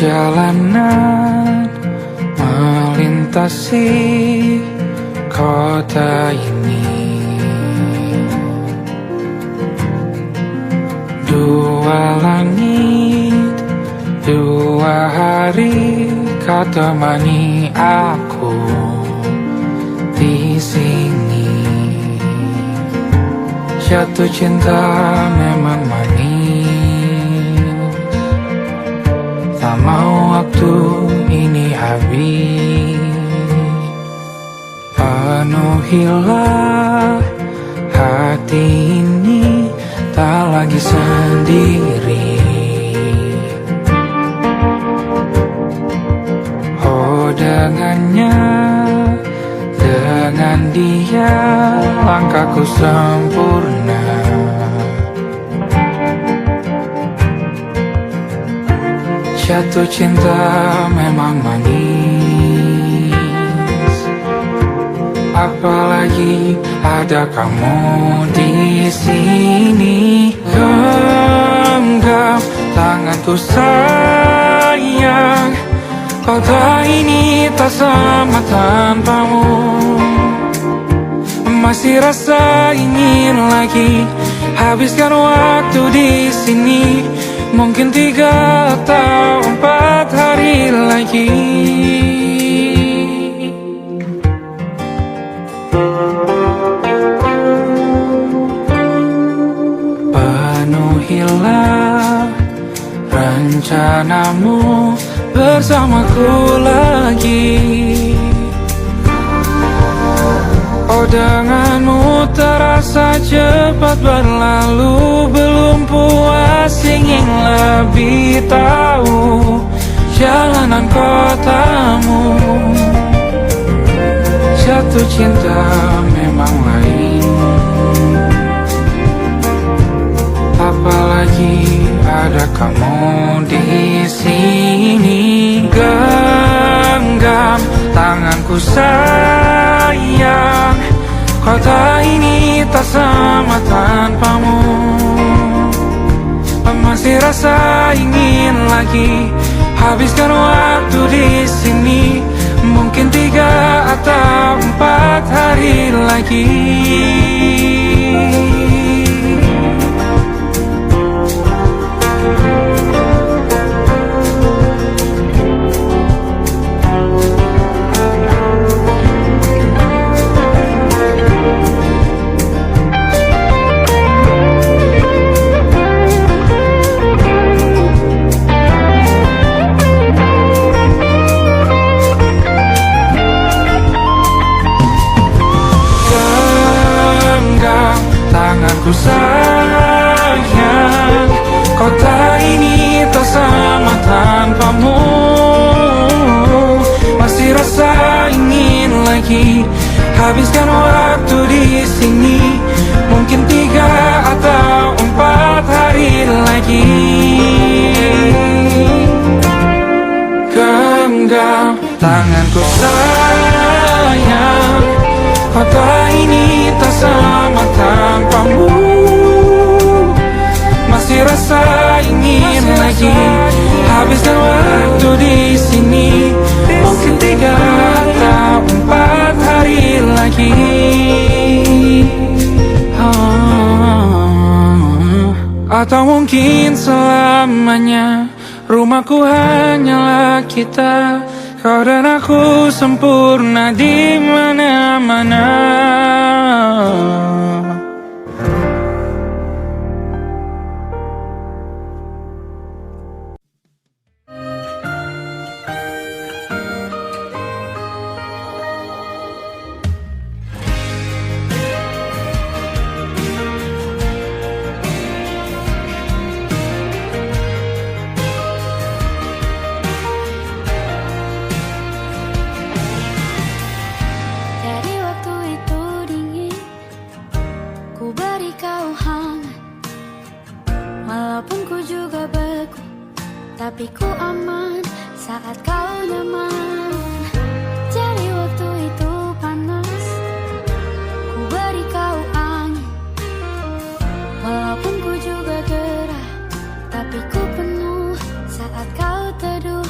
Perjalanan melintasi kota ini, dua langit, dua hari kau temani aku di sini. Jatuh cinta memang manis, tak mau waktu ini habis. Penuhilah hati ini, tak lagi sendiri. Oh, dengannya, dengan dia langkahku sempurna. Jatuh cinta memang manis, apalagi ada kamu di sini. Genggam tanganku sayang, kota ini tak sama tanpamu. Masih rasa ingin lagi habiskan waktu di sini. Mungkin 3 atau 4 hari lagi. Penuhilah rencanamu bersamaku lagi. Oh, denganmu terasa cepat berlalu. Belum puas ingin lebih tahu jalanan kotamu. Jatuh cinta memang lain, apalagi ada kamu di sini. Genggam tanganku sayang, kota ini tak sama tanpamu. Masih rasa ingin lagi habiskan waktu di sini. Mungkin 3 atau 4 hari lagi. Tanganku sayang, kota ini tak sama tanpamu. Masih rasa ingin lagi habiskan waktu di sini. Mungkin 3 atau 4 hari lagi. Genggam tanganku sayang, kota ini tak sama tanpamu. Masih rasa ingin lagi habiskan waktu di sini. Mungkin 3 atau 4 hari lagi. Atau mungkin selamanya. Rumahku hanyalah kita, kau dan aku sempurna di mana-mana. Tapi ku aman saat kau nyaman. Jadi waktu itu panas, ku beri kau angin. Walaupun ku juga gerah, tapi ku penuh saat kau teduh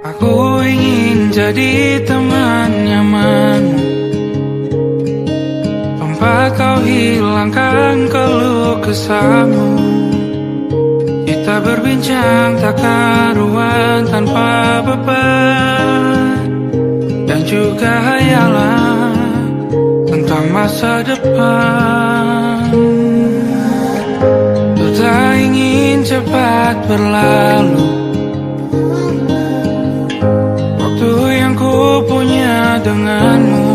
Aku ingin jadi teman nyamanmu, tempat kau hilangkan keluh kesahmu. Kita berbincang tak karuan tanpa beban, dan juga hayalan tentang masa depan. Ku tak ingin cepat berlalu waktu yang ku punya denganmu.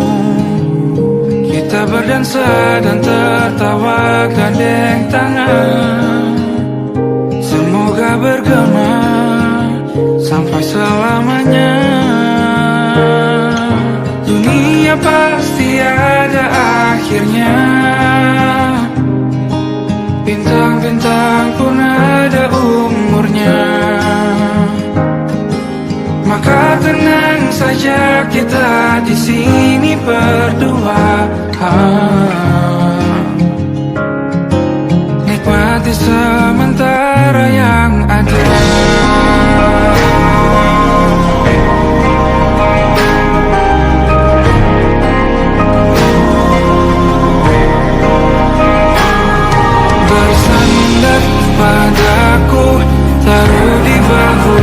Kita berdansa dan tertawa gandeng tangan, semoga bergema sampai selamanya. Dunia pasti ada akhirnya, bintang-bintang pun ada umurnya. Maka tenang saja kita di sini berdua, nikmati sementara yang ada. Bersandar padaku, taruh di bahu,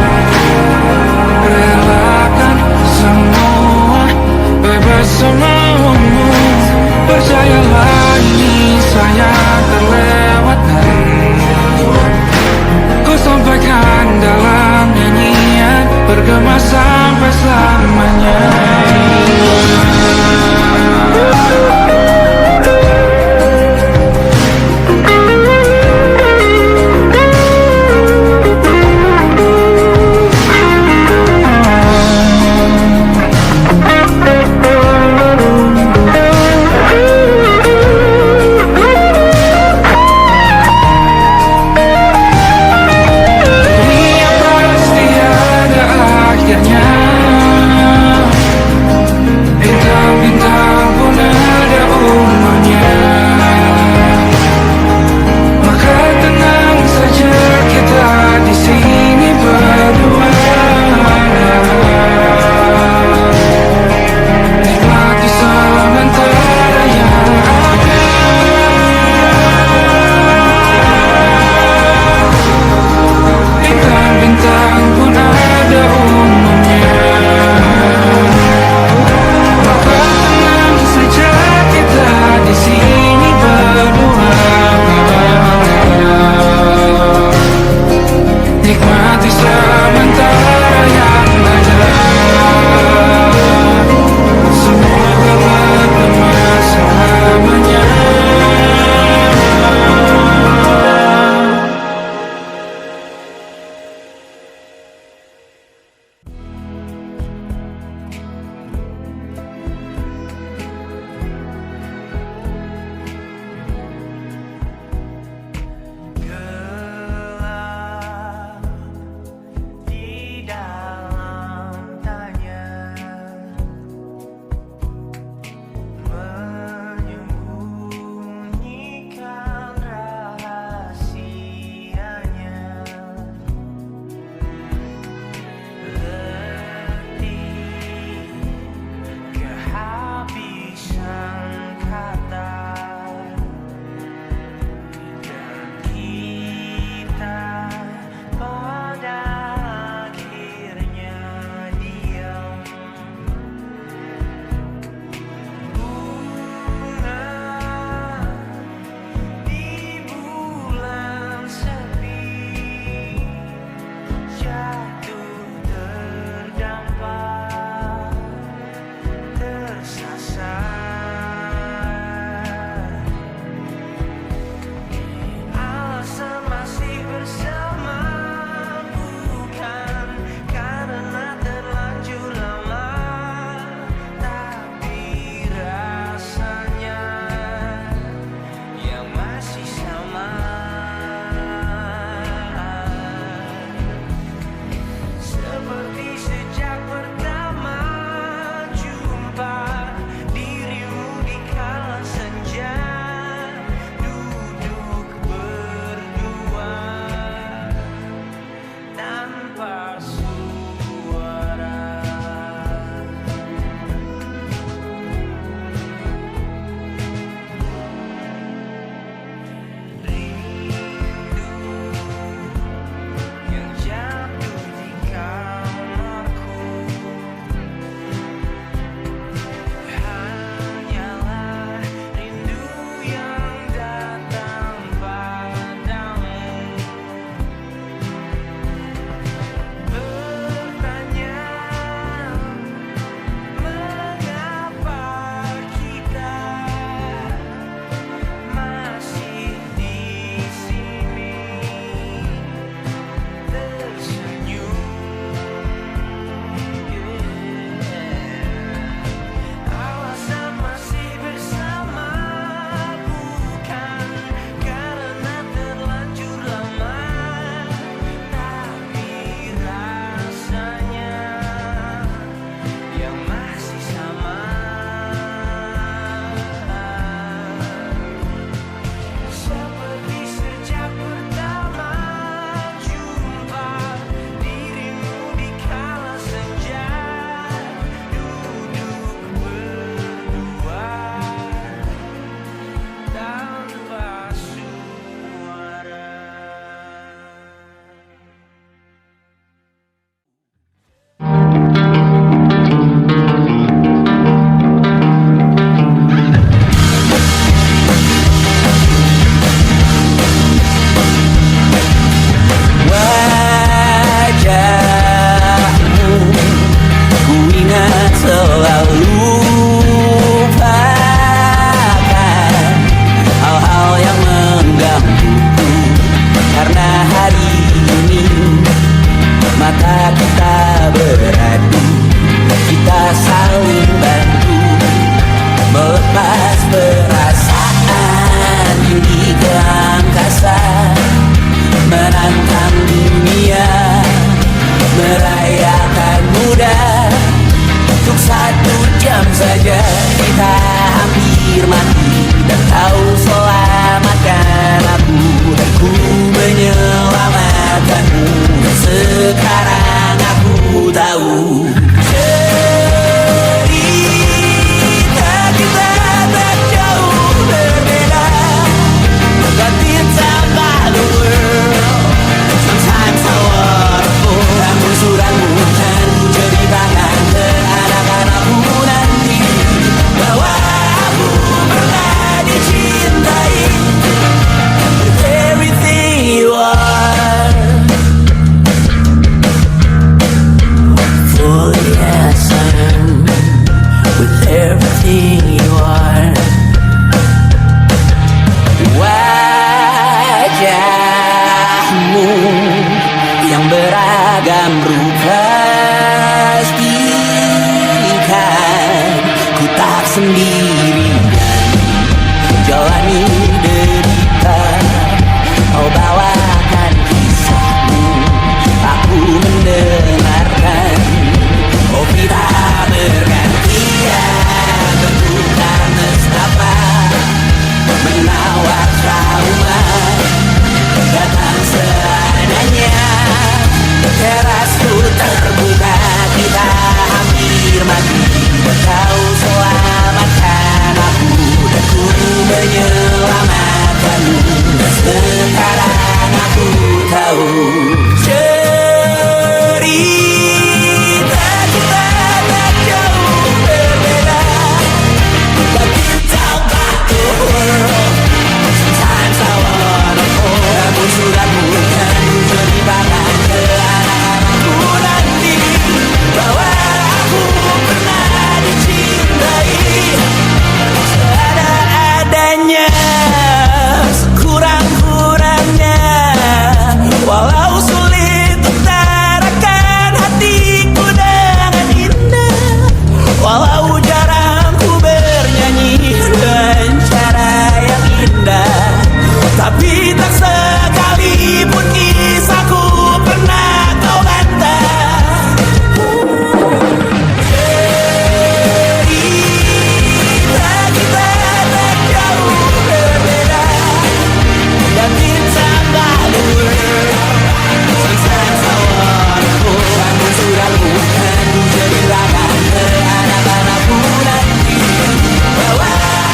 relakan semua, bebas semaumu. Percayalah ini saya terlewatkan, ku sampaikan dalam nyanyian, bergema sampai selamanya. kita beradu, kita saling bantu, melepas perasaan tinggi ke angkasa, menantang dunia, merayakan muda. Untuk 1 jam saja kita hampir mati, dan kau selamatkan aku, dan ku menyelamatkanmu. Dan sekarang aku tahu cerita kita tak jauh berbeda, but it's about the world. Sometimes I waterfall. Namun suratmu kan ku ceritakan ke anak-anakku nanti, bahwa aku pernah dicintai with everything you are. Fully as I am, with everything you are. Wajahmu yang beragam rupa, pastikan ku tak sendiri jalani derita. Kau bawakan kisahmu, aku mendengarkan. Oh kita bergantian bentukan nestapa, menawar trauma datang seadanya. Terasku terbuka, kita hampir mati, dan kau selamatkan aku, dan ku menyelamatkanmu. Dan sekarang aku tahu cerita kita tak jauh berbeda, but it's about the world. Sometimes I wanna fall. Namun suratmu kan ku ceritakan ke anak-anakku nanti, bahwa aku pernah dicintai seada-adanya, sekurang-kurangnya. Walau sulit utarakan hatiku dengan indah, walau jarang ku bernyanyi dengan cara yang indah, tapi tak sekalipun kisahku pernah kau bantah. Cerita kita tak jauh berbeda, dan kita balik. Sometimes I wanna go. Namun suratmu kan ku ceritakan ke anak-anakku nanti, bahwa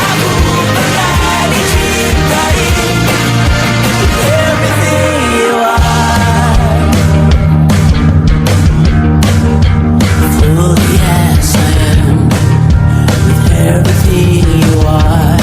aku pernah dicintai with everything you are. Fully as I am, with everything you are.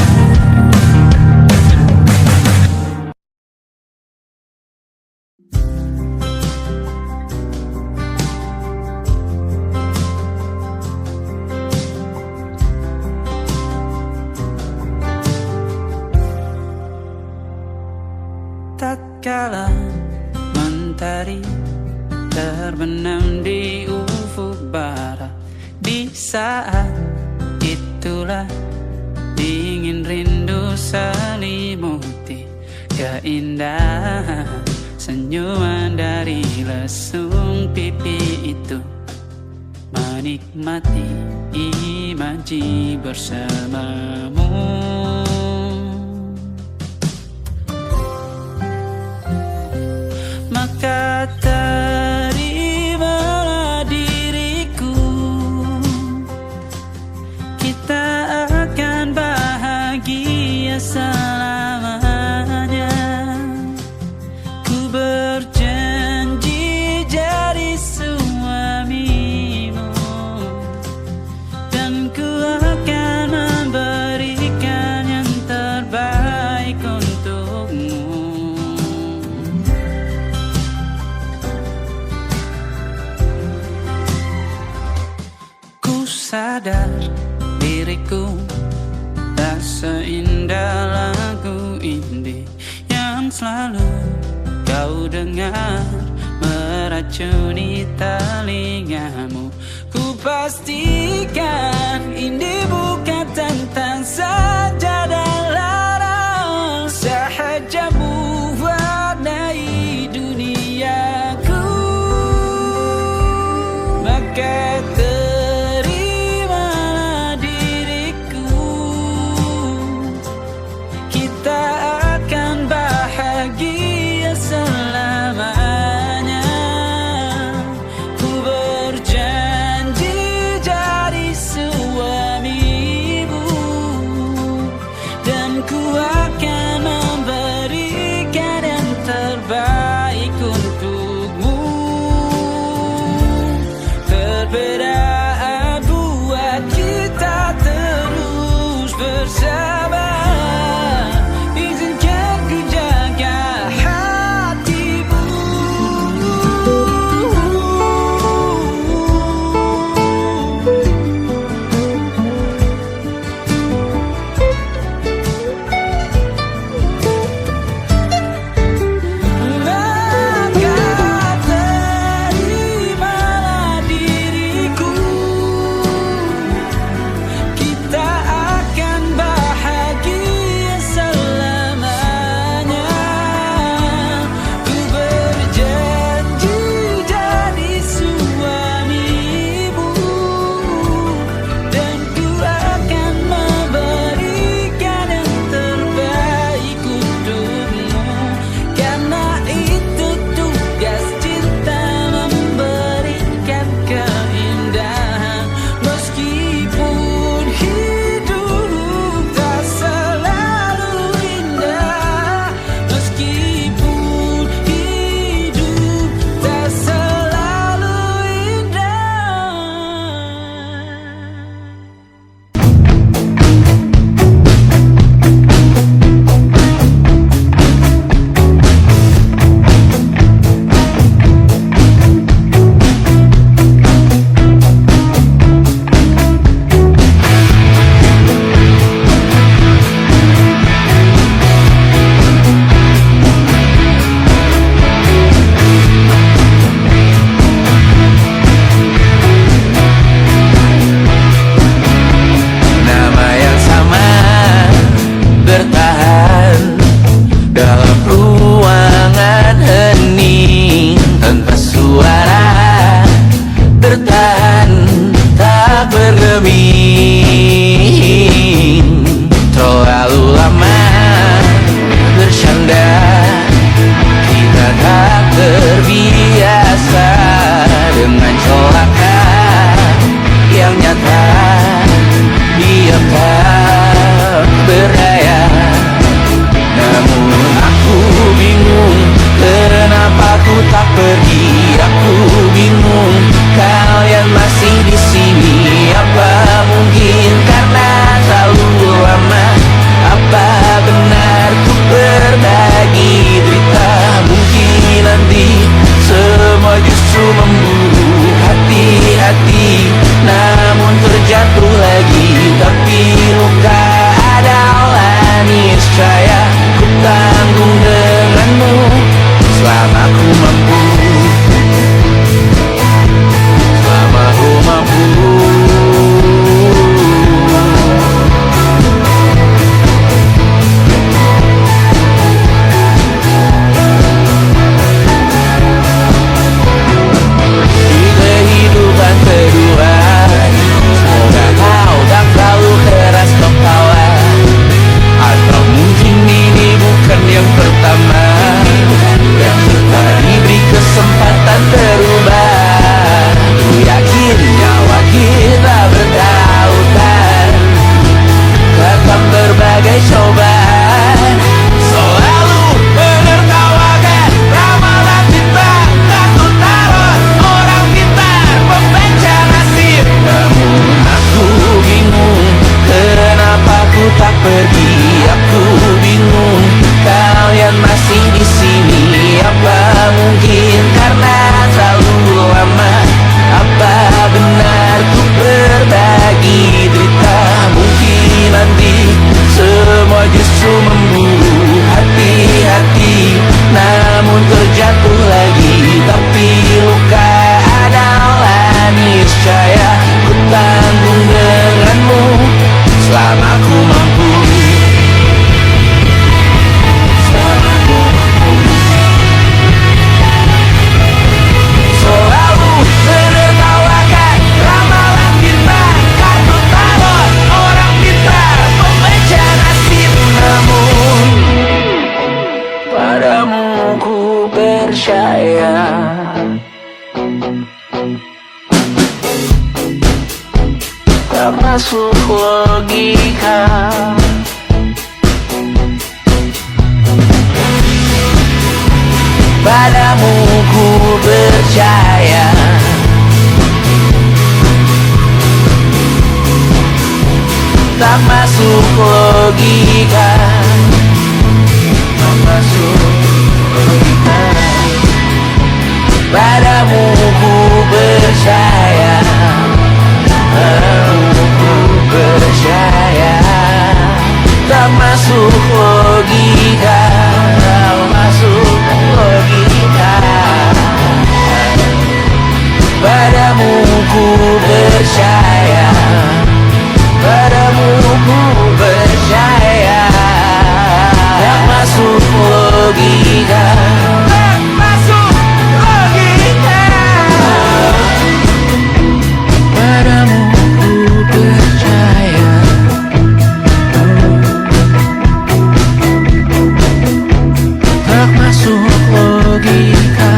Tatkala mentari terbenam di ufuk barat, di saat itulah dingin rindu selimuti keindahan senyuman dari lesung pipi itu, menikmati imaji bersamamu. Maka terimalah diriku, kita akan bahagia selamanya. Ku berjanji jadi suamimu, dan ku akan memberikan yang terbaik untukmu. Sadar diriku tak seindah lagu indie yang selalu kau dengar meracuni telingamu. Ku pastikan ini bukan tentang saja dan larang, sahaja mewarnai duniaku. Maka terimalah diriku, kita akan bahagia selamanya. Ku berjanji jadi suamimu, dan ku akan memberikan yang terbaik untukmu. Perbedaan buat kita terus bersama. Izinkan ku jaga hatimu. Maka terimalah diriku, kita akan bahagia selamanya. Ku berjanji jadi suamimu, dan ku akan memberikan yang terbaik untukmu. Karena itu tugas cinta, memberikan keindahan. Meskipun hidup tak selalu indah, meskipun hidup tak selalu indah. Nama yang sama bertahan dalam ruangan hening tanpa suara, bertahan tak bergeming. Terlalu lama bersandar, kita tak terbiasa dengan celaka yang nyata. Diam tak berdaya, namun aku bingung kenapa ku tak pergi. Aku bingung kalian masih di sini. Apa tak masuk logika. Padamu ku percaya, tak masuk logika, tak masuk logika. Padamu ku percaya, padamu ku percaya, tak masuk logika, tak masuk logika. Padamu ku percaya, padamu ku percaya, tak masuk logika, tak masuk logika. Padamu ku percaya, tak masuk logika.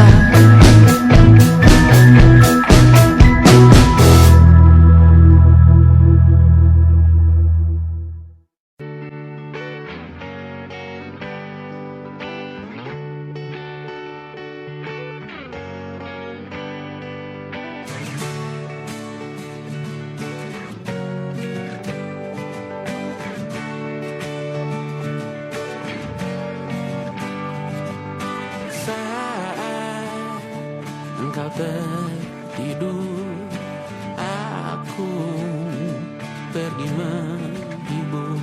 Saat engkau tertidur, aku pergi menghibur.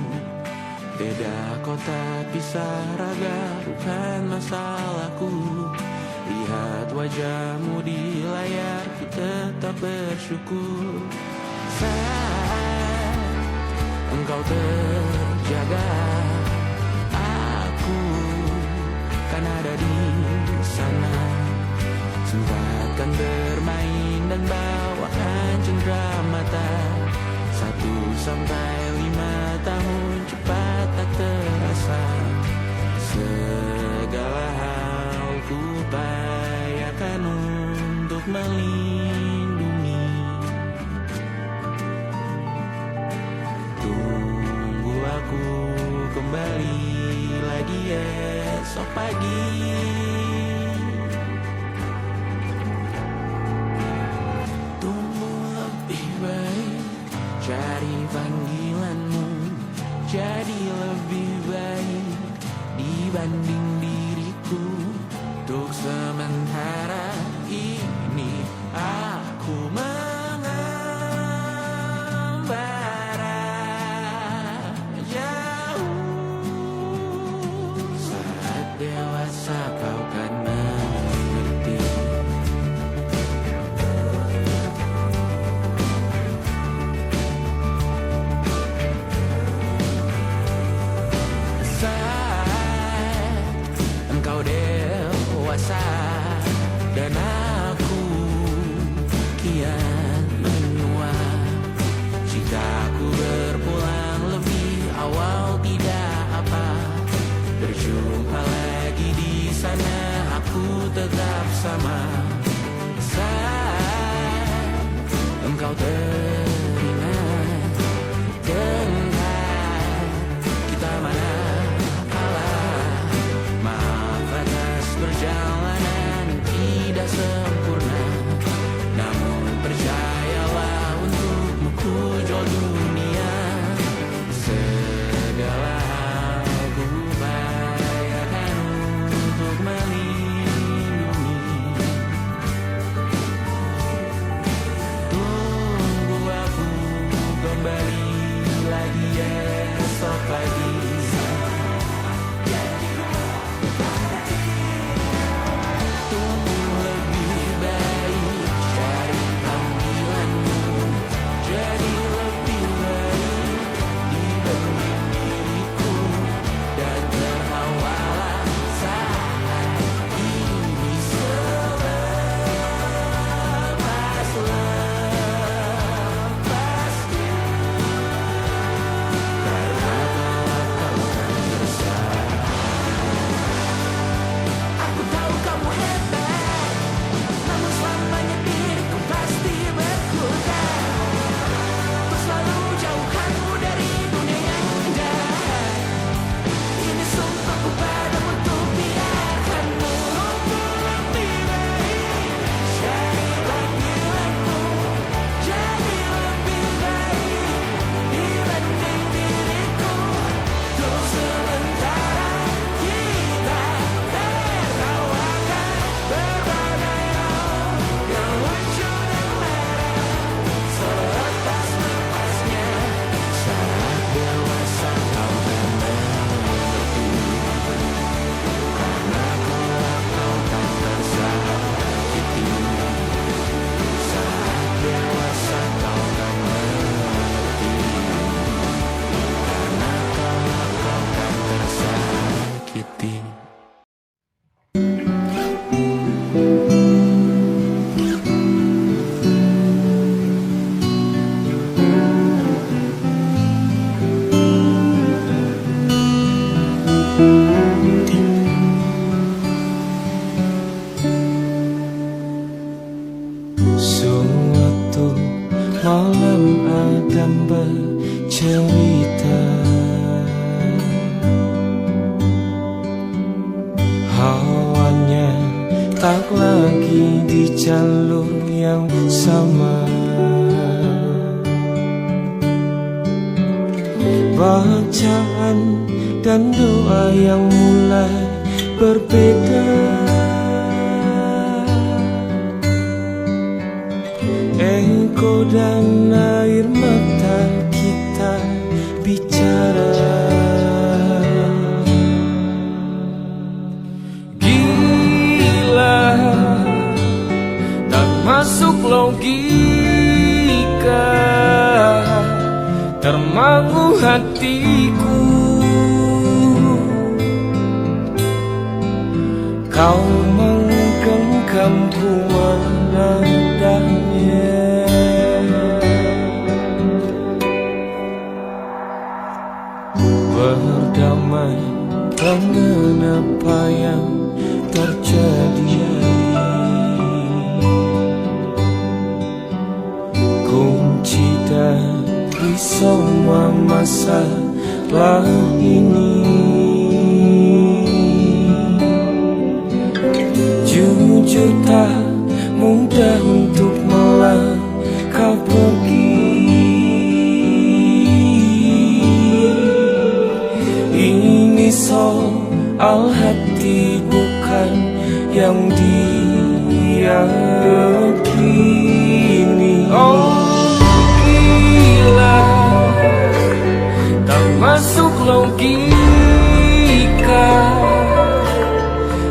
Beda kota pisah raga bukan masalahku. Lihat wajahmu di layar, ku tetap bersyukur. Saat engkau terjaga, aku kan ada di sana. Sempatkan bermain dan bawakan cendera mata. 1-5 tahun cepat tak terasa. Segala hal ku upayakan untuk melindungi. Tunggu aku kembali lagi esok pagi. Tumbuh lebih baik, cari panggilanmu, jadi lebih baik dibanding diriku. Untuk sementara ini aku mengembara jauh. Saat dewasa kau kan mengerti. Saat engkau dewasa dan aku kian menua. Jikaku berpulang lebih awal tidak apa. Berjumpa lagi di sana, aku tetap sama. Saat engkau teringat tentang kita mana kalah. Maaf atas perjalanan tidak sempurna, namun percayalah untukmu ku jual dunia. Segala hal ku upayakan untuk melindungi. Tunggu malam Adam bercerita. Hawanya tak lagi di jalur yang sama. Bacaan dan doa yang mulai berbeda. Ego dan air mata kita bicara. Gila, tak masuk logika, termangu hatiku. Kau menggenggamku menandanya. Berdamai dengan apa yang terjadi. Kunci dari semua masalah ini. Jujur tak mudah untuk melangkah pergi. Ini soal hati bukan yang diyakini. Oh gila, tak masuk logika,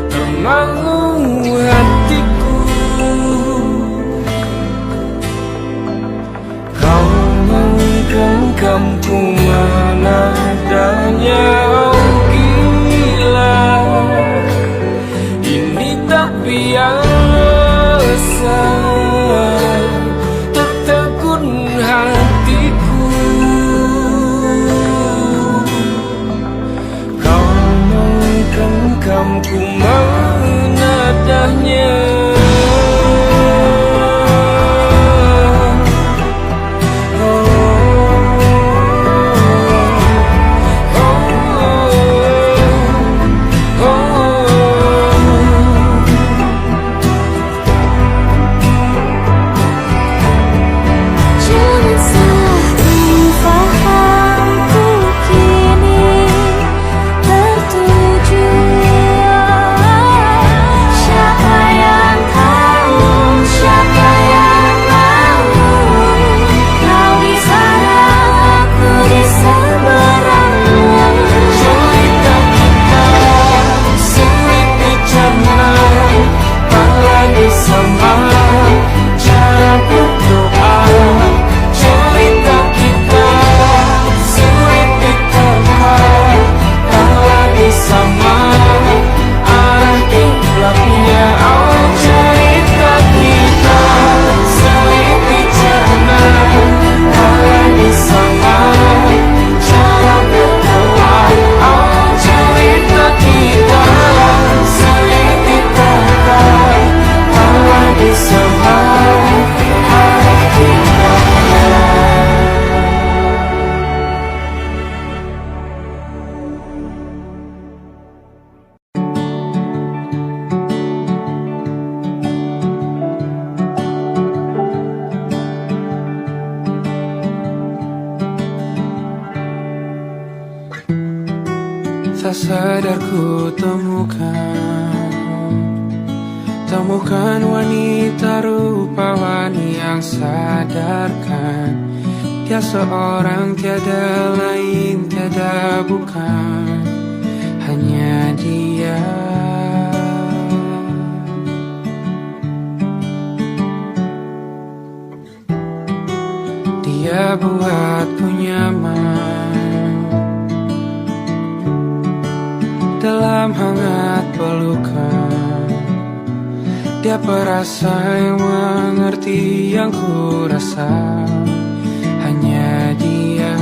termangu hatiku. Kau menggenggamku menadanya. Oh gila, ini tak biasa, tertegun hatiku. Kau menggenggamku menadanya. Tak sadar ku temukan wanita rupawan yang sadarkan dia seorang, tiada lain, tiada bukan, hanya dia. Dia buatku nyaman dalam hangat pelukan. Dia perasa yang mengerti yang ku rasa, hanya dia.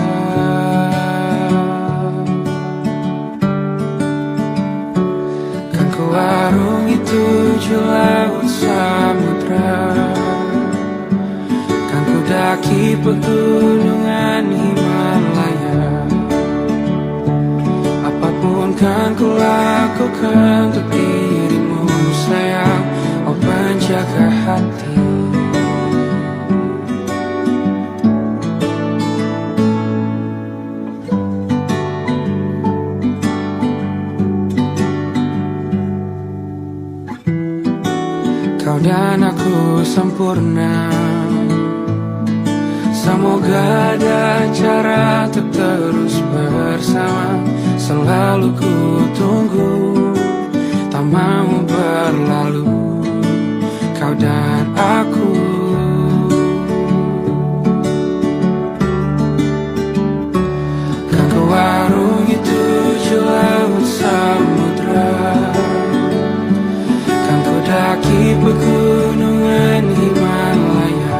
Kan ku arungi 7 laut samudra, kan ku daki pegunungan Himalaya. Apapun kan ku lakukan untuk dirimu sayang, oh penjaga hati. Kau dan aku sempurna, semoga ada cara untuk terus bersama. Selalu ku tunggu, tak mau berlalu, kau dan aku. Kan ku warungi 7 laut samudra, kan ku daki pegunungan Himalaya.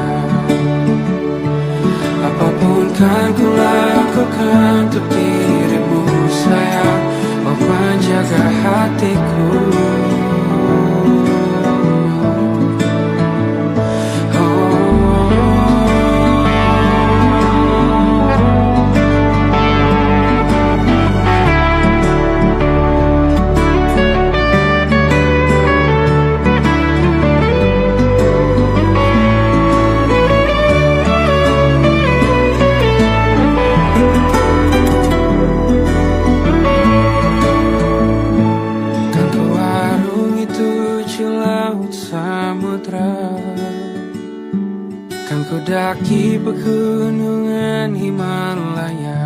Apapun kan ku lakukan untuk dirimu sayang, oh penjaga hatiku. Kan ku daki pegunungan Himalaya.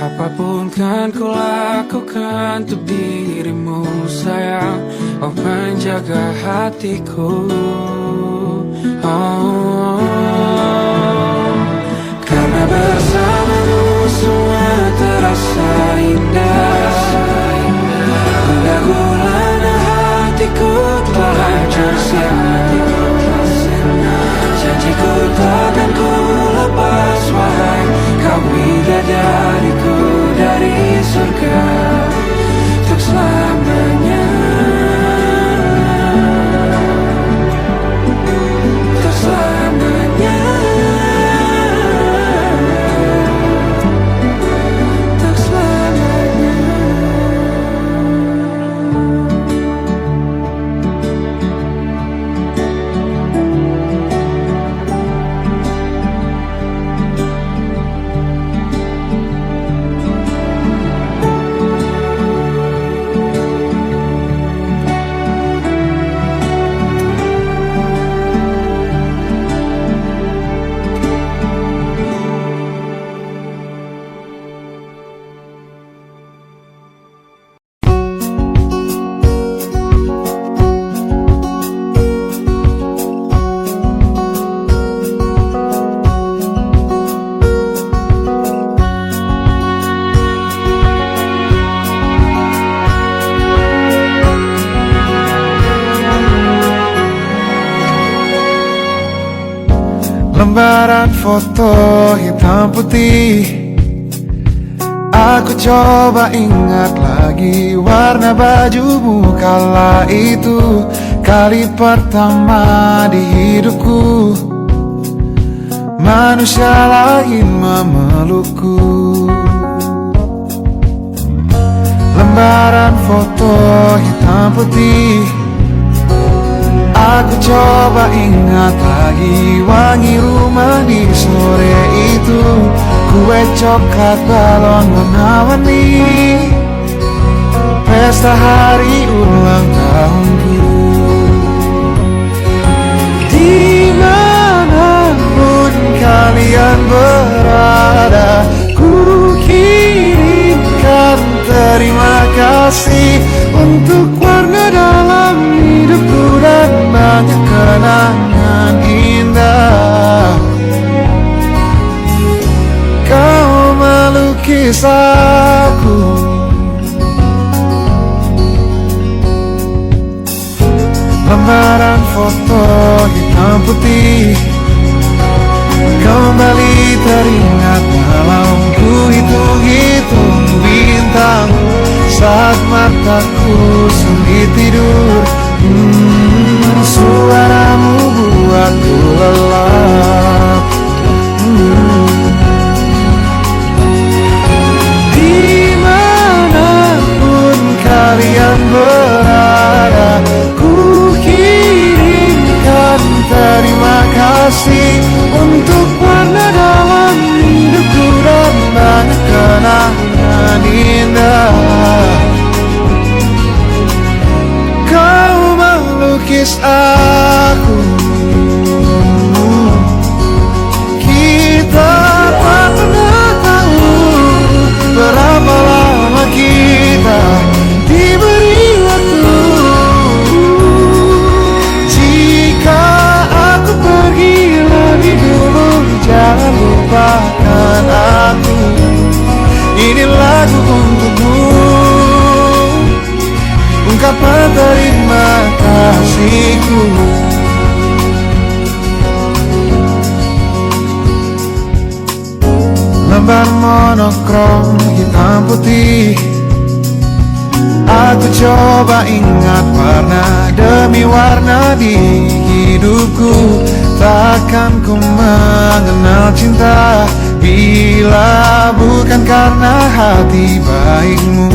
Apapun kan ku lakukan untuk dirimu sayang, oh penjaga hatiku. Oh, karena bersamamu semua terasa indah. Gundah gulana hatiku telah bersama. Janjiku takkan ku lepas wahai kau bidadariku dari surga untuk selamanya, untuk selamanya, untuk selamanya. Lembaran foto hitam putih, aku coba ingat lagi warna bajumu kala itu. Kali pertama di hidupku manusia lain memelukku. Lembaran foto hitam putih, aku coba ingat lagi wangi rumah di sore itu. Kue coklat balon warna-warni, pesta hari ulang tahunku. Dimanapun kalian berada, ku kirimkan terima kasih untuk warna dalam hidupku dan banyak kenangan indah. Kau melukis aku, lembaran foto hitam putih kembali teringat malam ku hitung-hitung bintang saat mataku sulit tidur. Suaramu buatku lelah. kasih untuk warna dalam hidupku dan banyak kenangan indah. Kau melukis aku, kita tak pernah tahu berapa lama kita diberi waktu. Jika aku pergi lebih dulu, jangan lupakan aku. Ini lagu untukmu, ungkapan terima kasihku. Lembar monokrom hitam putih, aku coba ingat warna demi warna di hidupku. Takkan ku mengenal cinta bila bukan karena hati baikmu.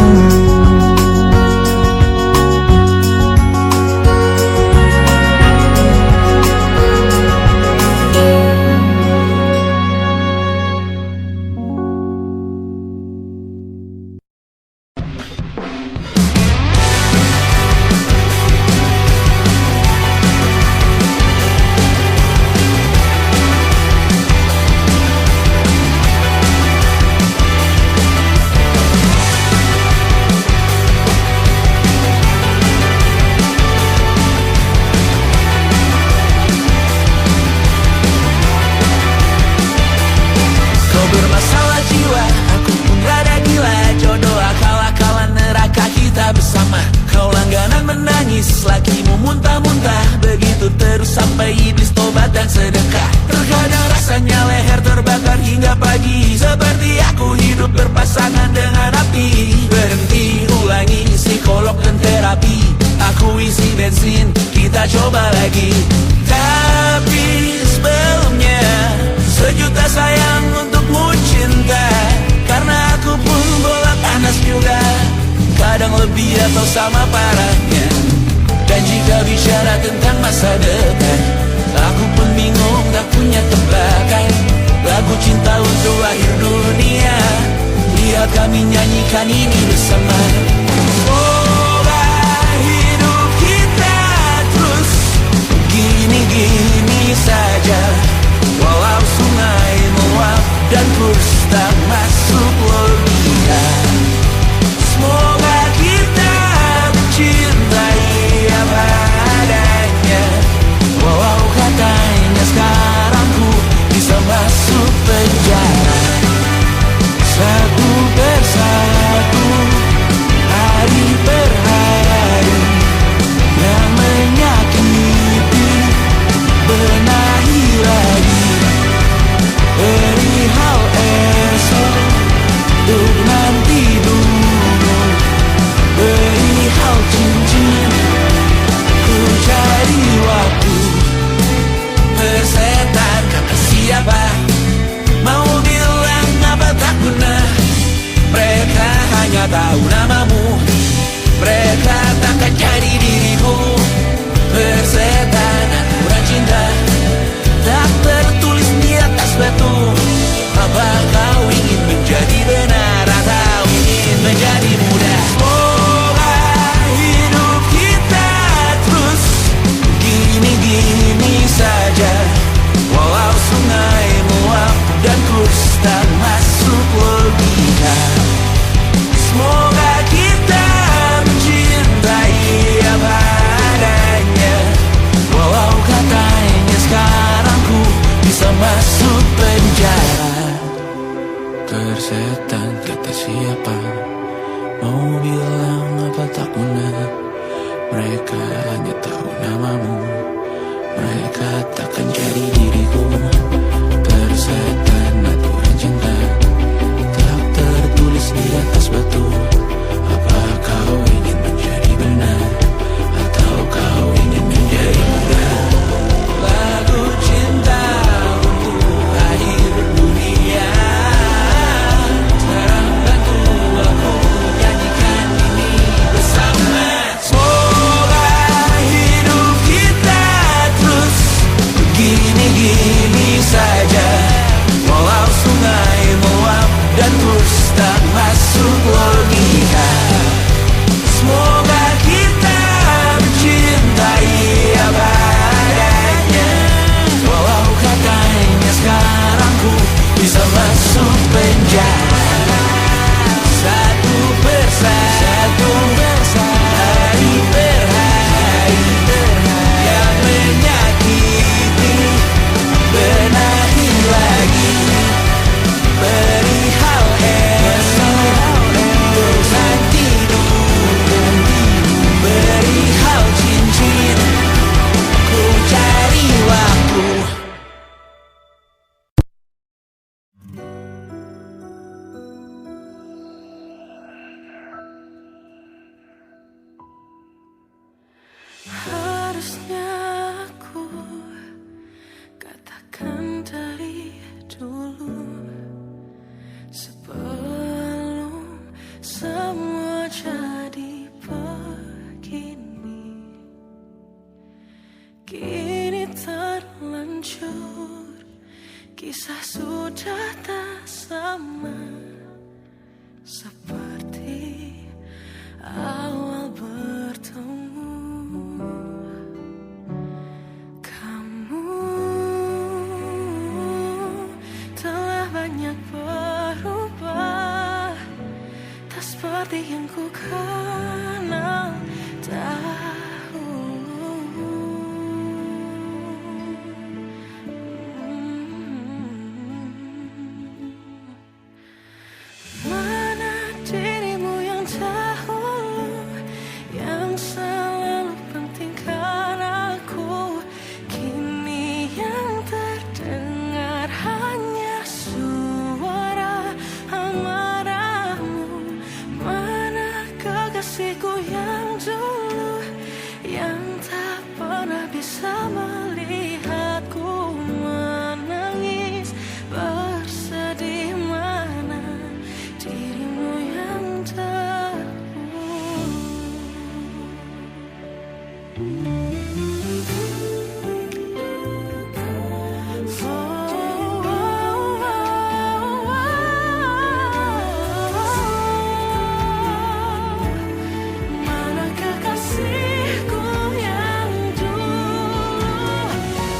Gini begini saja, walau sungai meluap dan terus tak masuk logika. Semoga kita mencintai apa adanya, walau katanya sekarang ku bisa masuk penjara. Satu persatu, hari per hari, yang menyakiti benahi lagi. Perihal esok, bosan tidur, perihal cincin, ku cari waktu. Harusnya aku katakan dari dulu, sebelum semua jadi begini. Kini terlanjur, kisah sudah tak sama seperti awal bertemu. Kamu telah banyak berubah, tak seperti yang ku kenal dahulu. Mana dirimu yang dahulu, yang selalu pentingkan aku. Kini yang terdengar hanya suara amarahmu. Mana kekasihku yang dulu, yang tak pernah bisa melihatku menangis bersedih. Mana dirimu yang dahulu. Mana kekasihku yang dulu,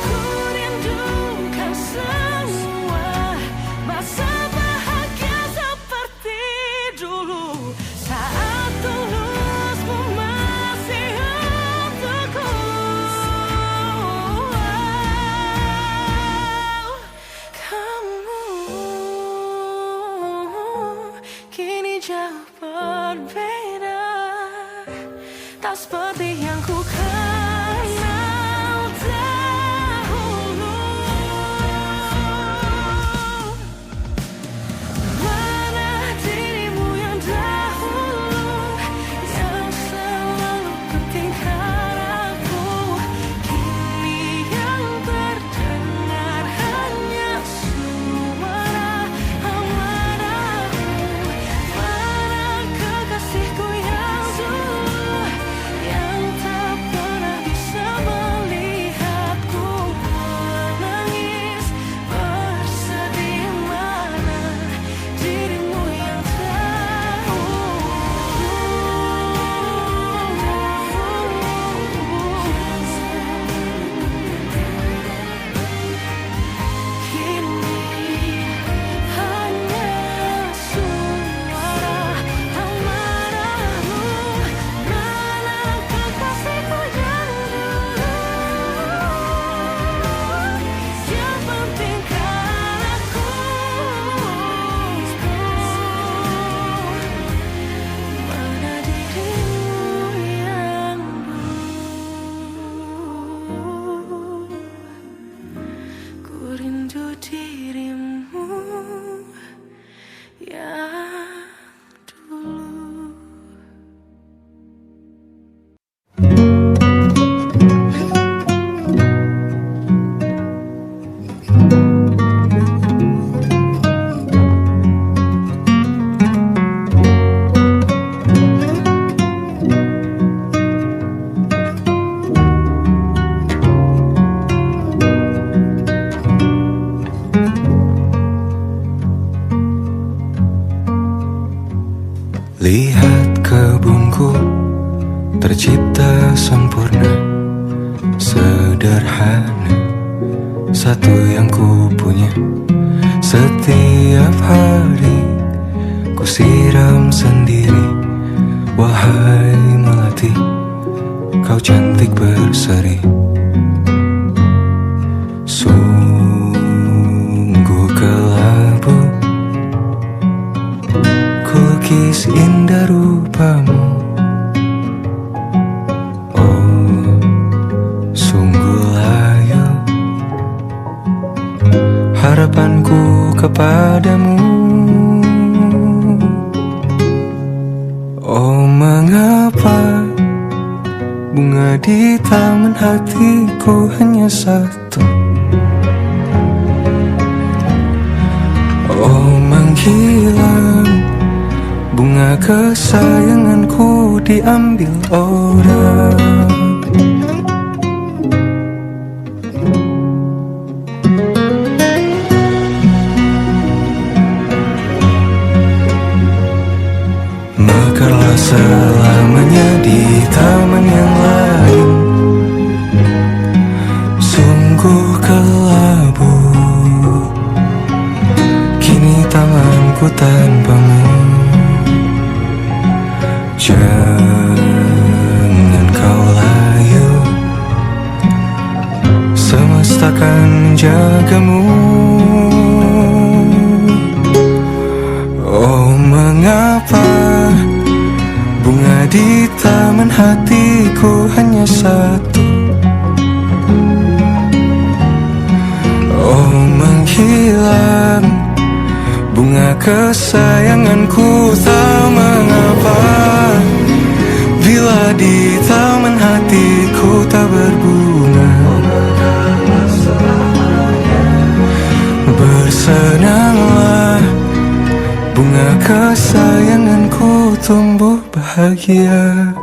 ku rindukan semua masa bahagia seperti dulu, saat tulusmu masih untukku. Kamu kini jauh berbeda, tak seperti yang ku kenal dahulu. Mana dirimu yang dahulu, yang selalu pentingkan aku. Kini yang terdengar hanya suara amarahmu. Mana kekasihku yang dulu, yang tak pernah bisa melihatku menangis bersedih. Mana dirimu yang kini hanya suara amarahmu. Mana kekasihku yang dulu, yang pentingkan aku. Mana dirimu yang dulu, ku rindu dirimu yang dulu. Hidupku tercipta sempurna, sederhana, satu yang ku punya. Setiap hari ku siram sendiri. Wahai melati, kau cantik berseri. Sungguh kelabu ku lukis indah rupamu. Oh, sungguh layu harapanku kepadamu. Oh, mengapa bunga di taman hatiku hanya satu? Oh, menghilang bunga kesayanganku diambil orang. Mekarlah selamanya di taman yang lain. Sungguh kelabu kini tanganku tanpamu. Jangan kau layu, semesta kan menjagamu. Oh, mengapa bunga di taman hatiku hanya satu? Oh, menghilang bunga kesayanganku. Tak mengapa bila di taman hatiku tak berbunga. Bersenanglah bunga kesayanganku tumbuh bahagia.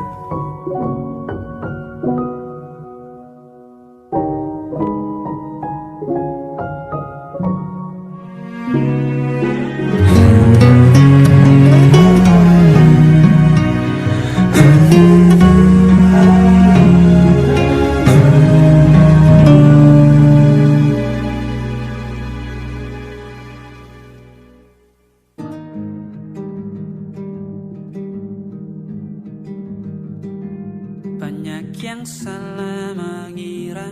Banyak yang salah mengira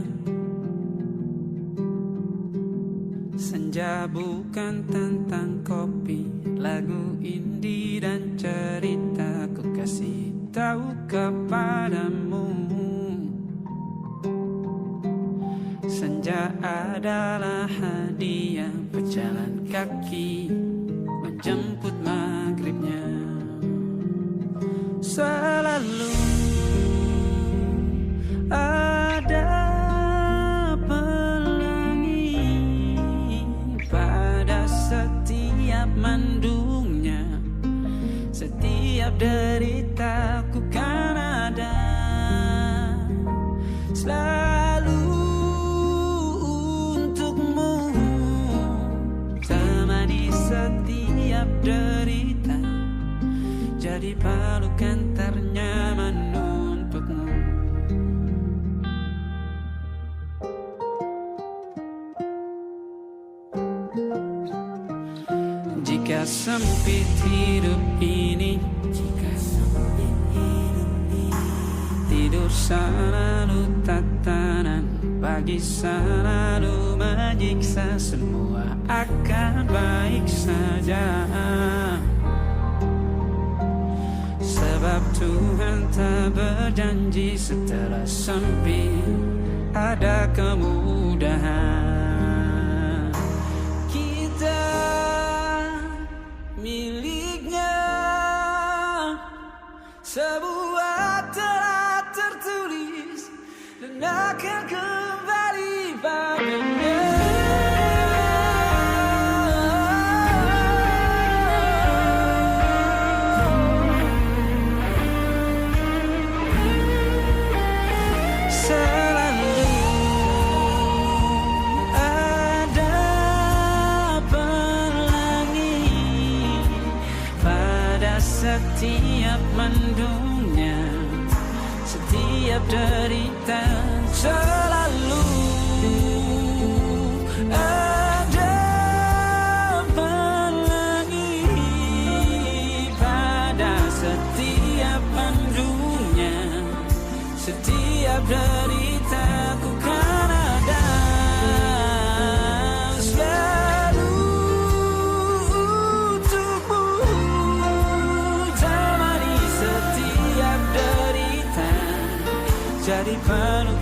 senja bukan tentang kopi, lagu indie dan cerita. Ku kasih tahu kepadamu, senja adalah hadiah pejalan kaki menjemput maghribnya. Selalu ada pelangi pada setiap mendungnya. Setiap deritaku kan ada selalu untukmu. Temani setiap derita, jadi pelukan ternyaman untukmu. Jika sempit hidup ini, tidur selalu tatanan, pagi selalu menyiksa, semua akan baik saja. Sebab Tuhan tak berjanji setelah sempit ada kemudahan. Kita miliknya sebuah telah tertulis dan akan kembali padanya. Selalu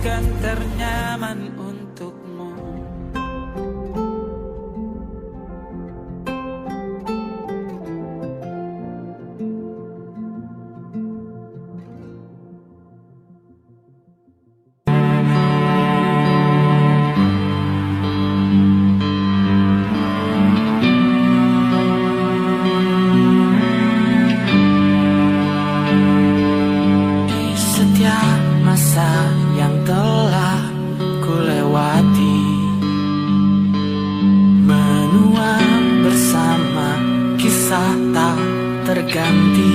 akan ternyaman untukmu. Di setiap masa yang telah ku lewati, menua bersama kisah tak terganti.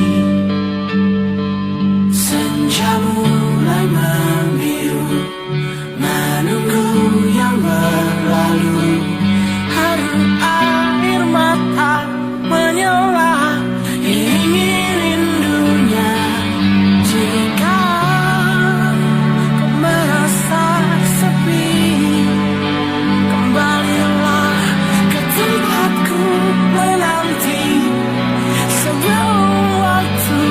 Senja mulai membiru, menunggu yang berlalu. Haru air mata menyela, iringi rindunya. Jika kau merasa sepi, kembalilah ke tempatku menanti, sebelum waktu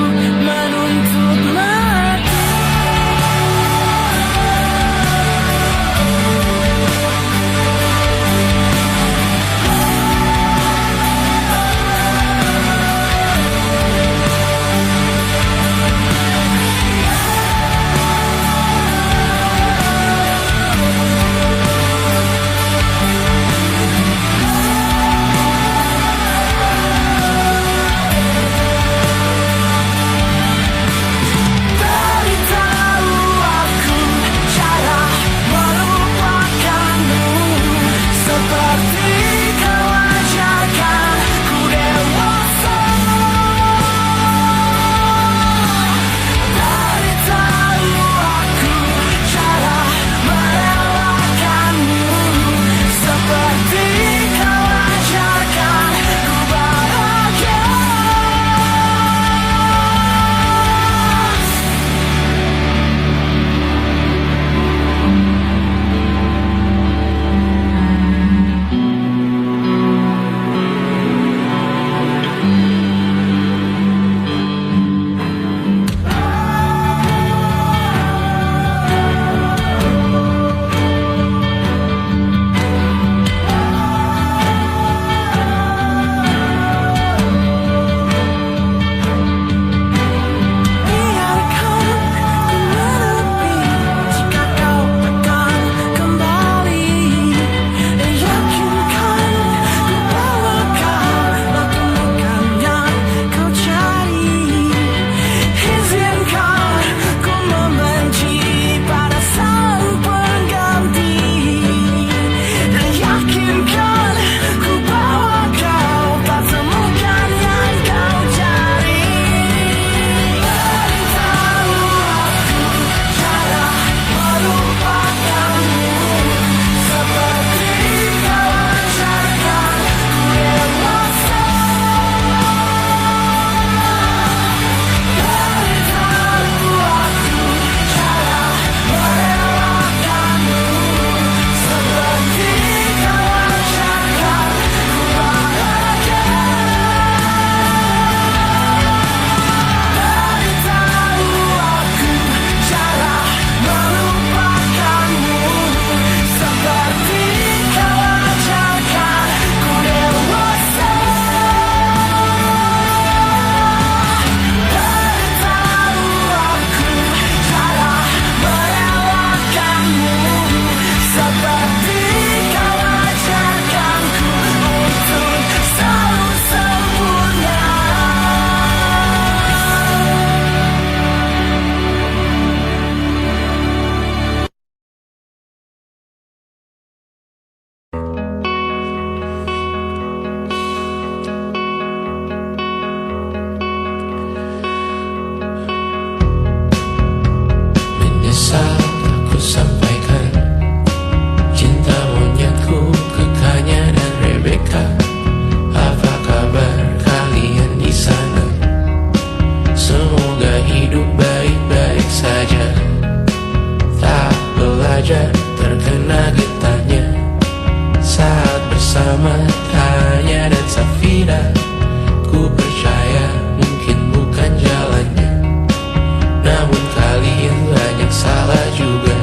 menuntut mati. Beritahu aku cara melupakanmu, seperti kau ajarkan ku dewasa. Beritahu aku cara merelakanmu, seperti kau ajarkan ku bahagia. Biarkan ku menepi jika kau akan kembali, dan yakinkan ku bawa kau lakukan yang kau cari. Izinkan ku membenci pada sang pengganti, dan yakinkan ku bawa kau tak temukan yang kau cari. Beritahu aku cara melupakanmu, seperti kau ajarkan ku dewasa. Beritahu aku cara merelakanmu, seperti kau ajarkan ku bahagia. Beritahu aku cara melupakanmu, seperti kau ajarkan ku dewasa. Beritahu aku cara merelakanmu, seperti kau ajarkanku untuk selalu sempurna. Menyesal aku sampaikan cinta monyetku ke Kanya dan Rebecca. Apa kabar kalian di sana? Semoga hidup baik-baik saja. Tak belajar terkena getahnya saat bersama Tanya dan Safira. Ku percaya mungkin bukan jalannya, namun kalian banyak salah juga.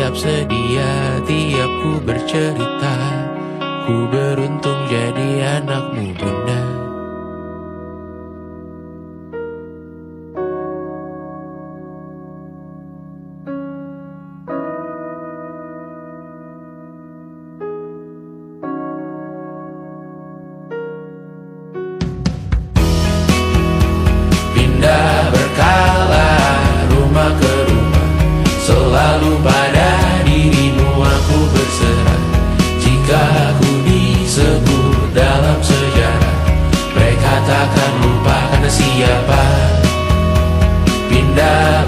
Tiap sedia, tiap ku bercerita, ku beruntung jadi anakmu bunda. Pindah berkala rumah ke rumah, selalu pada dirimu aku berserah. Jika aku disebut dalam sejarah, mereka takkan lupa karena siapa. Pindah